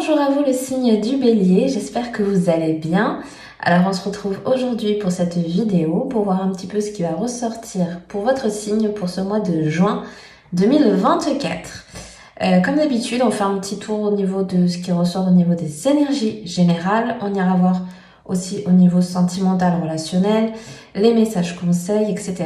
Bonjour à vous le signe du Bélier, j'espère que vous allez bien. Alors on se retrouve aujourd'hui pour cette vidéo pour voir un petit peu ce qui va ressortir pour votre signe pour ce mois de juin 2024. Comme d'habitude, on fait un petit tour au niveau de ce qui ressort au niveau des énergies générales. On ira voir aussi au niveau sentimental, relationnel, les messages conseils, etc.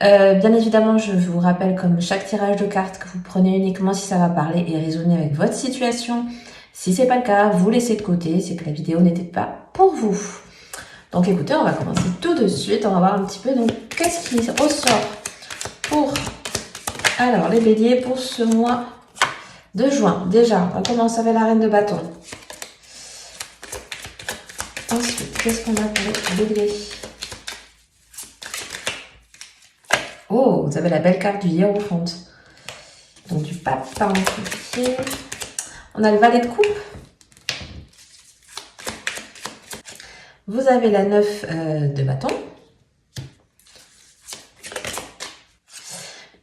Bien évidemment, je vous rappelle comme chaque tirage de cartes que vous prenez uniquement si ça va parler et résonner avec votre situation. Si c'est pas le cas, vous laissez de côté, c'est que la vidéo n'était pas pour vous. Donc écoutez, on va commencer tout de suite. On va voir un petit peu donc qu'est-ce qui ressort pour les béliers pour ce mois de juin. Déjà, on va commencer avec la reine de bâton. Ensuite, qu'est-ce qu'on a pour les béliers? Oh, vous avez la belle carte du hiérophant. Donc du pape en pied. On a le valet de coupe. Vous avez la 9 de bâton.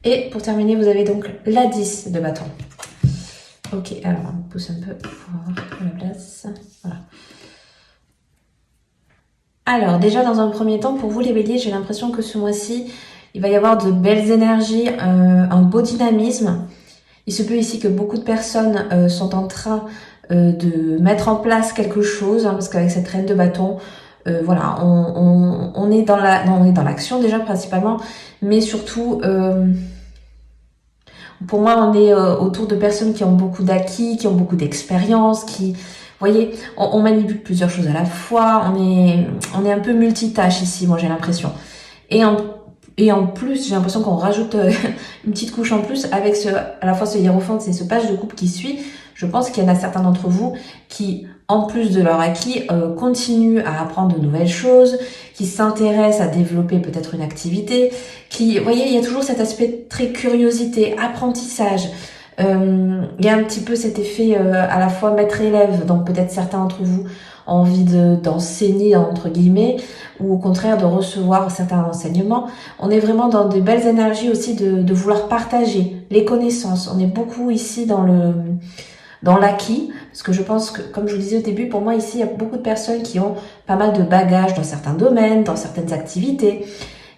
Et pour terminer, vous avez donc la 10 de bâton. Ok, alors on pousse un peu pour avoir la place. Voilà. Alors déjà dans un premier temps, pour vous les béliers, j'ai l'impression que ce mois-ci, il va y avoir de belles énergies, un beau dynamisme. Il se peut ici que beaucoup de personnes sont en train de mettre en place quelque chose, parce qu'avec cette reine de bâton, voilà, on est dans l'action déjà principalement, mais surtout, pour moi, on est autour de personnes qui ont beaucoup d'acquis, qui ont beaucoup d'expérience, qui, vous voyez, on manipule plusieurs choses à la fois, on est un peu multitâche ici, moi j'ai l'impression. Et en plus, j'ai l'impression qu'on rajoute une petite couche en plus avec à la fois ce hiérophant et ce page de coupe qui suit. Je pense qu'il y en a certains d'entre vous qui, en plus de leur acquis, continuent à apprendre de nouvelles choses, qui s'intéressent à développer peut-être une activité, vous voyez, il y a toujours cet aspect très curiosité, apprentissage. Il y a un petit peu cet effet à la fois maître-élève, donc peut-être certains d'entre vous ont envie d'enseigner, entre guillemets, ou au contraire de recevoir certains enseignements. On est vraiment dans de belles énergies aussi de vouloir partager les connaissances. On est beaucoup ici dans l'acquis, parce que je pense que, comme je vous disais au début, pour moi ici, il y a beaucoup de personnes qui ont pas mal de bagages dans certains domaines, dans certaines activités,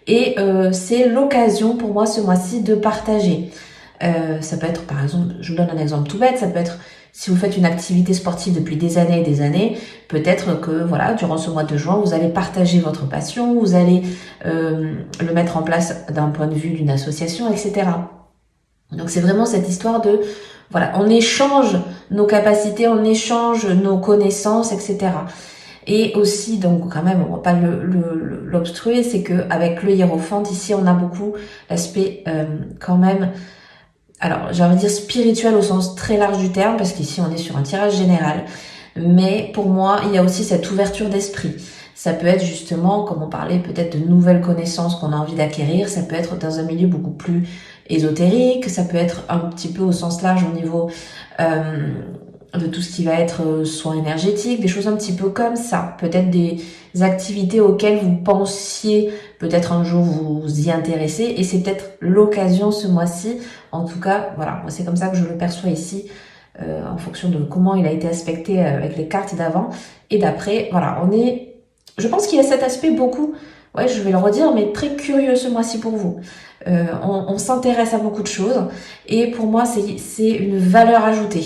et c'est l'occasion pour moi ce mois-ci de partager. Ça peut être, par exemple, je vous donne un exemple tout bête, ça peut être si vous faites une activité sportive depuis des années, peut-être que voilà, durant ce mois de juin, vous allez partager votre passion, vous allez le mettre en place d'un point de vue d'une association, etc. Donc c'est vraiment cette histoire de, voilà, on échange nos capacités, on échange nos connaissances, etc. Et aussi, donc quand même, on va pas l'obstruer, c'est que avec le hiérophant, ici, on a beaucoup l'aspect quand même, alors j'ai envie de dire spirituel au sens très large du terme, parce qu'ici on est sur un tirage général. Mais pour moi, il y a aussi cette ouverture d'esprit. Ça peut être justement, comme on parlait, peut-être de nouvelles connaissances qu'on a envie d'acquérir. Ça peut être dans un milieu beaucoup plus ésotérique. Ça peut être un petit peu au sens large au niveau de tout ce qui va être soins énergétiques, des choses un petit peu comme ça. Peut-être des activités auxquelles vous pensiez peut-être un jour vous y intéresser. Et c'est peut-être l'occasion ce mois-ci. En tout cas, voilà, moi c'est comme ça que je le perçois ici. En fonction de comment il a été aspecté avec les cartes d'avant et d'après. Voilà, je pense qu'il y a cet aspect beaucoup, ouais, je vais le redire, mais très curieux ce mois-ci pour vous. On s'intéresse à beaucoup de choses et pour moi, c'est une valeur ajoutée.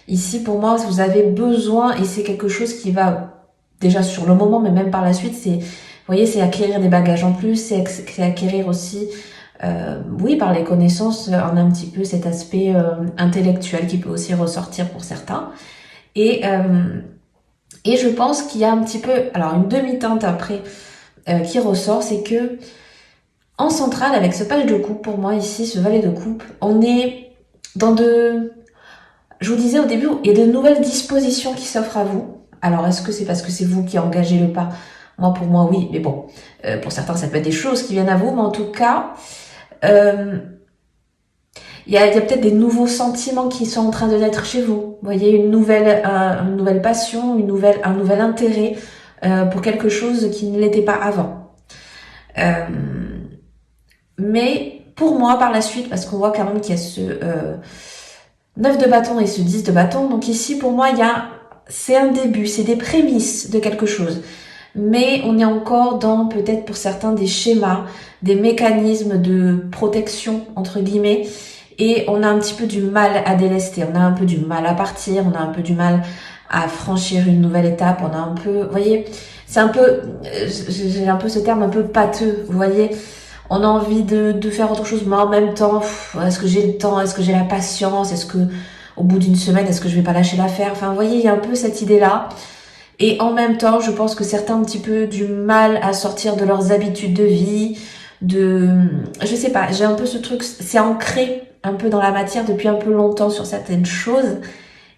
Ici, pour moi, vous avez besoin et c'est quelque chose qui va déjà sur le moment, mais même par la suite, vous voyez, c'est acquérir des bagages en plus, c'est acquérir aussi oui, par les connaissances, on a un petit peu cet aspect intellectuel qui peut aussi ressortir pour certains. Et je pense qu'il y a un petit peu, alors une demi-teinte après qui ressort, c'est que en centrale, avec ce page de coupe, pour moi ici, ce valet de coupe, on est dans je vous disais au début, il y a de nouvelles dispositions qui s'offrent à vous. Alors, est-ce que c'est parce que c'est vous qui engagez le pas? Moi, pour moi, oui, mais bon, pour certains, ça peut être des choses qui viennent à vous, mais en tout cas, il y a peut-être des nouveaux sentiments qui sont en train de naître chez vous. Vous voyez, une nouvelle passion, un nouvel intérêt pour quelque chose qui ne l'était pas avant. Mais pour moi, par la suite, parce qu'on voit quand même qu'il y a 9 de bâton et ce 10 de bâton. Donc ici, pour moi, c'est un début, c'est des prémices de quelque chose. Mais on est encore dans, peut-être pour certains, des schémas, des mécanismes de protection, entre guillemets, et on a un petit peu du mal à délester, on a un peu du mal à partir, on a un peu du mal à franchir une nouvelle étape, on a un peu, vous voyez, c'est un peu, j'ai un peu ce terme un peu pâteux, vous voyez, on a envie de faire autre chose, mais en même temps, est-ce que j'ai le temps, est-ce que j'ai la patience, est-ce que au bout d'une semaine, est-ce que je vais pas lâcher l'affaire, enfin, vous voyez, il y a un peu cette idée-là. Et en même temps, je pense que certains ont un petit peu du mal à sortir de leurs habitudes de vie, je sais pas, j'ai un peu ce truc, c'est ancré un peu dans la matière depuis un peu longtemps sur certaines choses,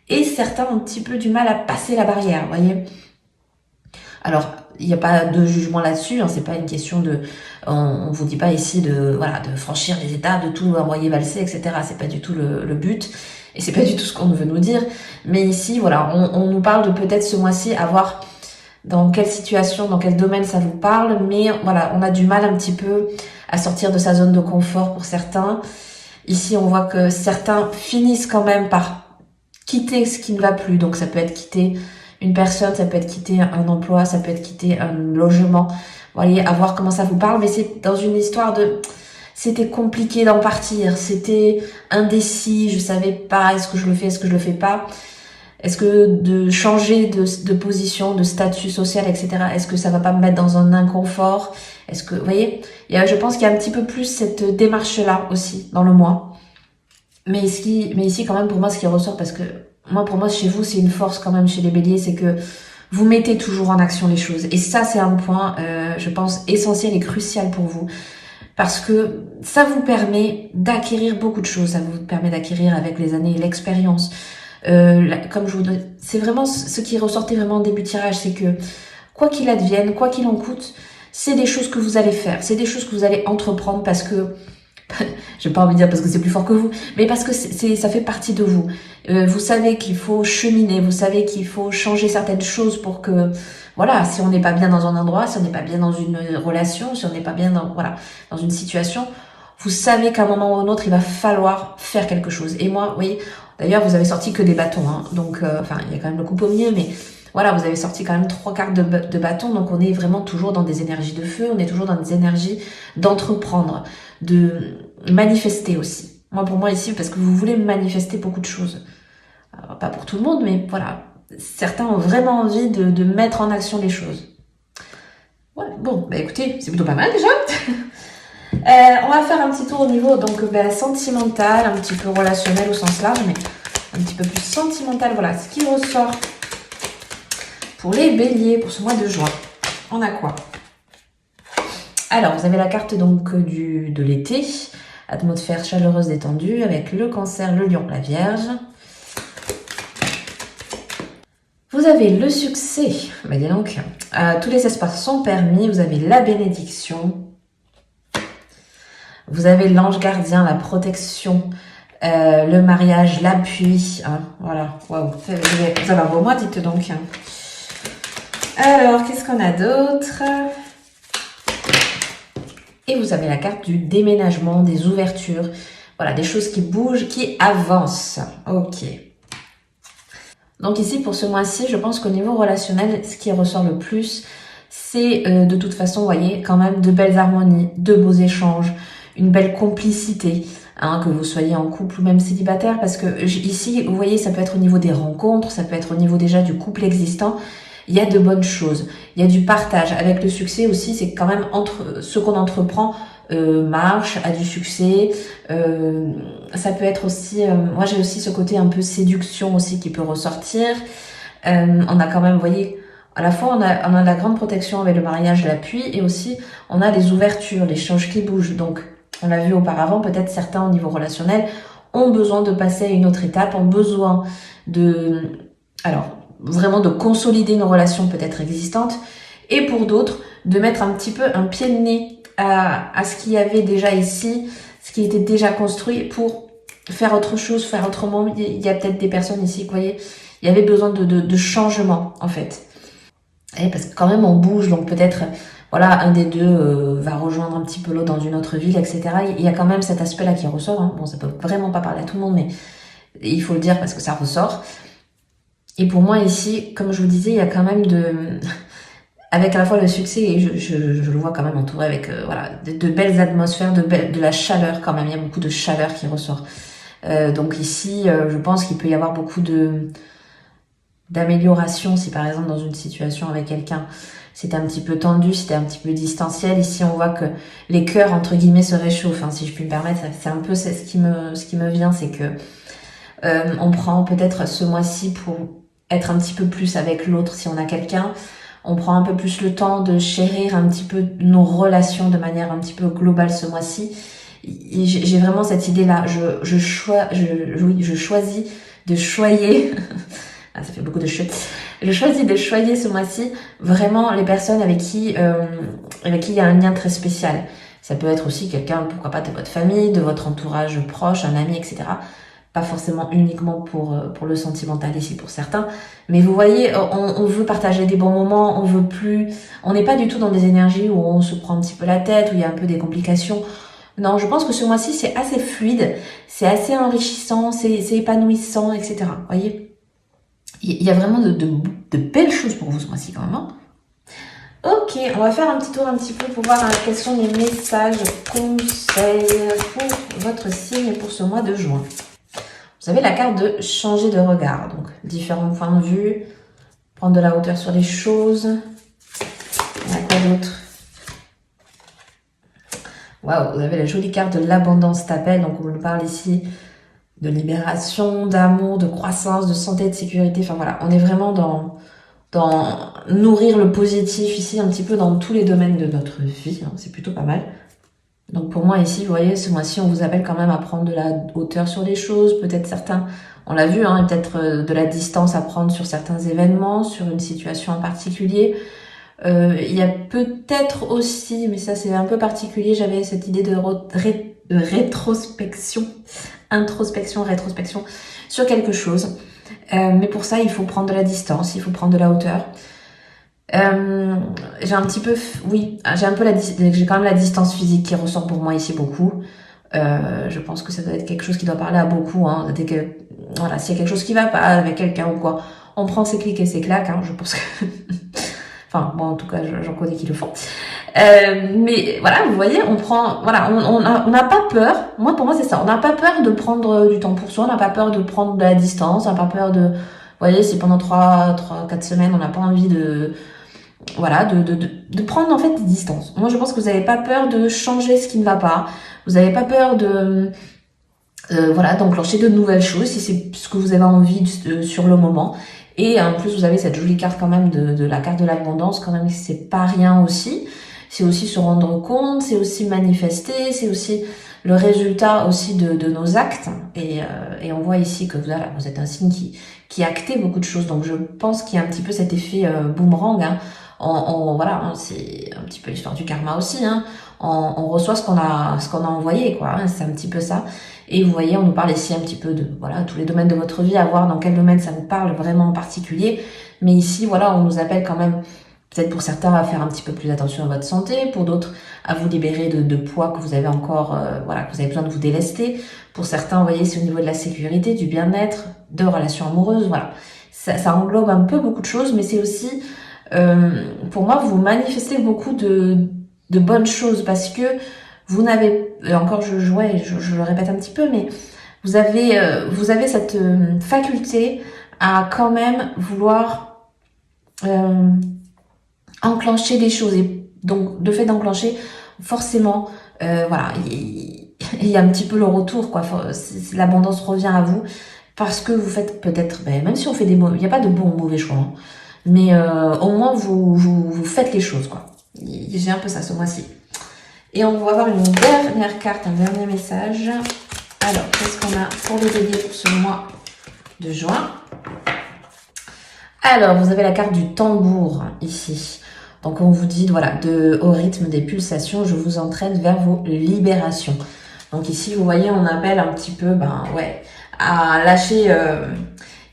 et certains ont un petit peu du mal à passer la barrière, vous voyez. Alors, il n'y a pas de jugement là-dessus, hein, c'est pas une question on vous dit pas ici de franchir les étapes, de tout envoyer valser, etc. C'est pas du tout le but, et c'est pas du tout ce qu'on veut nous dire. Mais ici, voilà, on nous parle de peut-être ce mois-ci avoir dans quelle situation, dans quel domaine ça vous parle, mais voilà, on a du mal un petit peu à sortir de sa zone de confort pour certains. Ici, on voit que certains finissent quand même par quitter ce qui ne va plus, donc ça peut être quitter une personne, ça peut être quitter un emploi, ça peut être quitter un logement. Vous voyez, à voir comment ça vous parle, mais c'est dans une histoire c'était compliqué d'en partir, c'était indécis, je savais pas, est-ce que je le fais, est-ce que je le fais pas, est-ce que de changer de position, de statut social, etc., est-ce que ça va pas me mettre dans un inconfort, est-ce que, vous voyez, je pense qu'il y a un petit peu plus cette démarche-là aussi, dans le moi. Mais ici, quand même, pour moi, ce qui ressort, parce que pour moi, chez vous, c'est une force quand même chez les béliers, c'est que vous mettez toujours en action les choses. Et ça, c'est un point, je pense, essentiel et crucial pour vous. Parce que ça vous permet d'acquérir beaucoup de choses. Ça vous permet d'acquérir avec les années l'expérience. Comme je vous dis, c'est vraiment ce qui ressortait vraiment au début du tirage, c'est que quoi qu'il advienne, quoi qu'il en coûte, c'est des choses que vous allez faire. C'est des choses que vous allez entreprendre parce que j'ai pas envie de dire parce que c'est plus fort que vous, mais parce que ça fait partie de vous. Vous savez qu'il faut cheminer, vous savez qu'il faut changer certaines choses pour que, voilà, si on n'est pas bien dans un endroit, si on n'est pas bien dans une relation, si on n'est pas bien dans une situation, vous savez qu'à un moment ou à un autre, il va falloir faire quelque chose. Et moi, oui, d'ailleurs, vous avez sorti que des bâtons, hein, donc, il y a quand même le coupe au milieu, mais voilà, vous avez sorti quand même 3 cartes de bâton, donc on est vraiment toujours dans des énergies de feu, on est toujours dans des énergies d'entreprendre, de manifester aussi. Pour moi ici, parce que vous voulez manifester beaucoup de choses. Alors, pas pour tout le monde, mais voilà. Certains ont vraiment envie de mettre en action les choses. Ouais, bon, écoutez, c'est plutôt pas mal déjà. On va faire un petit tour au niveau donc sentimental, un petit peu relationnel au sens large, mais un petit peu plus sentimental. Voilà, ce qui ressort pour les béliers pour ce mois de juin. On a quoi? Alors, vous avez la carte donc de l'été, atmosphère chaleureuse détendue avec le cancer, le lion, la vierge. Vous avez le succès, dis donc, tous les espaces sont permis, vous avez la bénédiction, vous avez l'ange gardien, la protection, le mariage, l'appui, hein, voilà, waouh, ça va pour moi, dites donc. Alors, qu'est-ce qu'on a d'autre? Et vous avez la carte du déménagement, des ouvertures, voilà, des choses qui bougent, qui avancent. Ok. Donc ici, pour ce mois-ci, je pense qu'au niveau relationnel, ce qui ressort le plus, c'est de toute façon, vous voyez, quand même de belles harmonies, de beaux échanges, une belle complicité, hein, que vous soyez en couple ou même célibataire, parce que ici, vous voyez, ça peut être au niveau des rencontres, ça peut être au niveau déjà du couple existant. Il y a de bonnes choses, il y a du partage. Avec le succès aussi, c'est quand même entre ce qu'on entreprend marche, a du succès. Ça peut être aussi, moi j'ai aussi ce côté un peu séduction aussi qui peut ressortir. On a quand même, vous voyez, à la fois on a la grande protection avec le mariage, l'appui, et aussi on a les ouvertures, les choses qui bougent. Donc on l'a vu auparavant, peut-être certains au niveau relationnel ont besoin de passer à une autre étape, ont besoin vraiment de consolider une relation peut-être existante, et pour d'autres, de mettre un petit peu un pied de nez à ce qu'il y avait déjà ici, ce qui était déjà construit pour faire autre chose, faire autrement. Il y a peut-être des personnes ici, vous voyez, il y avait besoin de changement en fait. Et parce que quand même on bouge, donc peut-être, voilà, un des deux va rejoindre un petit peu l'autre dans une autre ville, etc. Il y a quand même cet aspect-là qui ressort, hein. Bon, ça peut vraiment pas parler à tout le monde, mais Et il faut le dire parce que ça ressort. Et pour moi ici, comme je vous disais, il y a quand même avec à la fois le succès et je le vois quand même entouré avec voilà de belles atmosphères, de la chaleur quand même. Il y a beaucoup de chaleur qui ressort. Donc ici, je pense qu'il peut y avoir beaucoup d'amélioration si par exemple dans une situation avec quelqu'un c'était un petit peu tendu, c'était un petit peu distanciel. Ici, on voit que les cœurs entre guillemets se réchauffent, hein, si je puis me permettre. C'est un peu ce qui me vient, c'est que on prend peut-être ce mois-ci pour être un petit peu plus avec l'autre si on a quelqu'un. On prend un peu plus le temps de chérir un petit peu nos relations de manière un petit peu globale ce mois-ci. J'ai vraiment cette idée-là. Je choisis de choyer. Ah, ça fait beaucoup de chutes. Je choisis de choyer ce mois-ci vraiment les personnes avec qui il y a un lien très spécial. Ça peut être aussi quelqu'un, pourquoi pas, de votre famille, de votre entourage proche, un ami, etc. Pas forcément uniquement pour le sentimental ici pour certains. Mais vous voyez, on veut partager des bons moments, on n'est pas du tout dans des énergies où on se prend un petit peu la tête, où il y a un peu des complications. Non, je pense que ce mois-ci, c'est assez fluide, c'est assez enrichissant, c'est épanouissant, etc. Vous voyez? Il y a vraiment de belles choses pour vous ce mois-ci quand même. Hein. Ok, on va faire un petit tour un petit peu pour voir quels sont les messages, conseils pour votre signe pour ce mois de juin. Vous avez la carte de changer de regard, donc différents points de vue, prendre de la hauteur sur les choses. Il y a quoi d'autre? Waouh, vous avez la jolie carte de l'abondance t'appelle, donc on nous parle ici de libération, d'amour, de croissance, de santé, de sécurité. Enfin voilà, on est vraiment dans nourrir le positif ici, un petit peu dans tous les domaines de notre vie. Hein, c'est plutôt pas mal. Donc pour moi ici, vous voyez, ce mois-ci, on vous appelle quand même à prendre de la hauteur sur les choses. Peut-être certains, on l'a vu, hein, peut-être de la distance à prendre sur certains événements, sur une situation en particulier. Il y a peut-être aussi, mais ça c'est un peu particulier, j'avais cette idée de rétrospection, introspection, rétrospection sur quelque chose. Mais pour ça, il faut prendre de la distance, il faut prendre de la hauteur. J'ai un petit peu, oui, j'ai quand même la distance physique qui ressort pour moi ici beaucoup. Je pense que ça doit être quelque chose qui doit parler à beaucoup. Hein, dès que, voilà, s'il y a quelque chose qui va pas avec quelqu'un ou quoi, on prend ses clics et ses claques. Hein, je pense que, enfin, bon, en tout cas, j'en connais qui le font. Mais voilà, vous voyez, on prend, voilà, on n'a pas peur. Moi, pour moi, c'est ça. On n'a pas peur de prendre du temps pour soi. On n'a pas peur de prendre de la distance. On n'a pas peur de, vous voyez, si pendant 4 semaines, on n'a pas envie voilà, de prendre en fait des distances. Moi, je pense que vous n'avez pas peur de changer ce qui ne va pas. Vous n'avez pas peur voilà, d'enclencher de nouvelles choses si c'est ce que vous avez envie sur le moment. Et en plus, vous avez cette jolie carte quand même de la carte de l'abondance, quand même, c'est pas rien aussi. C'est aussi se rendre compte, c'est aussi manifester, c'est aussi le résultat aussi de nos actes. Et on voit ici que voilà, vous êtes un signe qui actez beaucoup de choses. Donc je pense qu'il y a un petit peu cet effet boomerang. Hein. Voilà, hein, c'est un petit peu l'histoire du karma aussi. Hein. On reçoit ce qu'on a envoyé, quoi. Hein, c'est un petit peu ça. Et vous voyez, on nous parle ici un petit peu de voilà tous les domaines de votre vie, à voir dans quel domaine ça vous parle vraiment en particulier. Mais ici, voilà, on nous appelle quand même, peut-être pour certains, à faire un petit peu plus attention à votre santé, pour d'autres, à vous libérer de poids que vous avez encore, voilà, que vous avez besoin de vous délester. Pour certains, vous voyez, c'est au niveau de la sécurité, du bien-être, de relations amoureuses, voilà. Ça englobe un peu beaucoup de choses, mais c'est aussi, pour moi, vous manifestez beaucoup de bonnes choses parce que vous n'avez, encore je le répète un petit peu, mais vous avez cette faculté à quand même vouloir enclencher des choses. Et donc, de fait d'enclencher, forcément, voilà, il y a un petit peu le retour, quoi. L'abondance revient à vous parce que vous faites peut-être, même si on fait des mauvais, il n'y a pas de bon ou mauvais choix, hein, mais au moins vous faites les choses, quoi. J'ai un peu ça ce mois-ci. Et on va avoir une dernière carte, un dernier message. Alors, qu'est-ce qu'on a pour les béliers pour ce mois de juin? Alors, vous avez la carte du tambour ici. Donc, on vous dit, voilà, au rythme des pulsations, je vous entraîne vers vos libérations. Donc ici, vous voyez, on appelle un petit peu, à lâcher.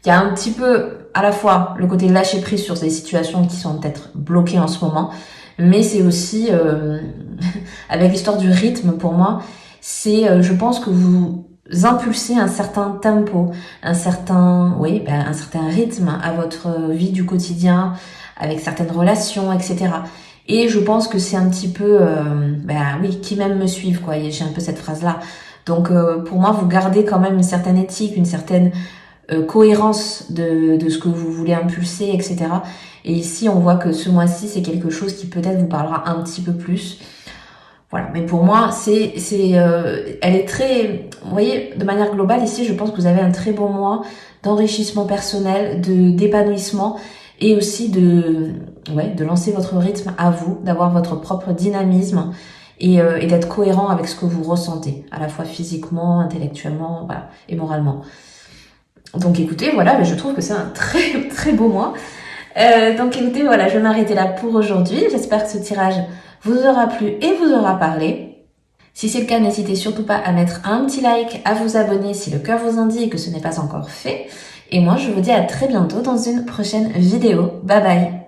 Il y a un petit peu, à la fois, le côté lâcher prise sur ces situations qui sont peut-être bloquées en ce moment, mais c'est aussi, avec l'histoire du rythme, pour moi, c'est, je pense que impulser un certain tempo, un certain rythme à votre vie du quotidien, avec certaines relations, etc. Et je pense que c'est un petit peu, qui même me suivent, quoi. J'ai un peu cette phrase-là. Donc, pour moi, vous gardez quand même une certaine éthique, une certaine cohérence de ce que vous voulez impulser, etc. Et ici, on voit que ce mois-ci, c'est quelque chose qui peut-être vous parlera un petit peu plus. Voilà, mais pour moi, elle est très, vous voyez, de manière globale ici, je pense que vous avez un très bon mois d'enrichissement personnel, d'épanouissement et aussi de lancer votre rythme à vous, d'avoir votre propre dynamisme et d'être cohérent avec ce que vous ressentez, à la fois physiquement, intellectuellement, voilà, et moralement. Donc écoutez, voilà, je trouve que c'est un très très beau mois. Donc écoutez, voilà, je vais m'arrêter là pour aujourd'hui. J'espère que ce tirage vous aura plu et vous aura parlé. Si c'est le cas, n'hésitez surtout pas à mettre un petit like, à vous abonner si le cœur vous en dit et que ce n'est pas encore fait. Et moi, je vous dis à très bientôt dans une prochaine vidéo. Bye bye!